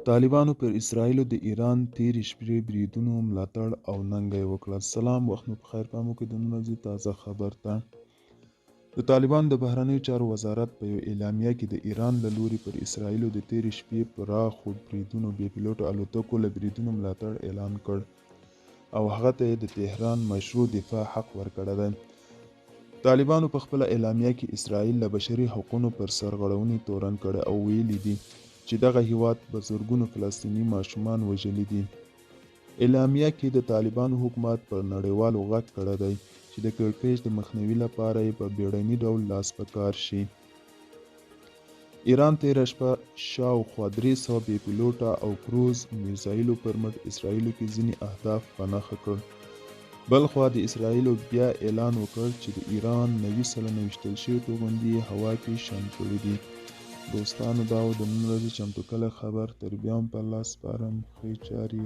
طالبانو پر اسرائیلو د ایران تیرې شپې بریدونو ملاتړ او ننګه وکړه. سلام، وخت مو پخیر. پام وکړئ د نن ورځې تازه خبر ته. د طالبانو د بهرنیو چارو وزارت په یو اعلامیه کې د ایران له لوري پر اسرائیلو د تیرې شپې پراخو بریدونو بې پیلوټو الوتکو له بریدونو ملاتړ اعلان کړ او هغه ته یې د تهران مشروع دفاع حق ورکړی دی. طالبانو په خپله اعلامیه کې اسرائیل له بشري حقونو پر سرغړونې تورن کړی او ویلي دي چې دغه هیواد په زرګونو فلسطیني ماشومان وژلي دي. اعلامیه کې د طالبانو حکومت پر نړیوالو غږ کړی دی چې د کړکېچ د مخنیوي لپاره یې په بیړني ډول لاس په کار شي. ایران تېره شپه شاوخوا 300 بې پیلوټه او کروز میزایلو پر مټ اسرائیلو کې ځینې اهداف په نښه کړ. بل خوا د اسرائیلو بیا اعلان وکړ چې د ایران 90 سلنه ویشتل شوي توغندي یې هوا کې شنډ کړي دي. دوستانو، دا و د نن ورځې چمتو کلی خبر. تر بیا هم په الله سپارم. ښې چارې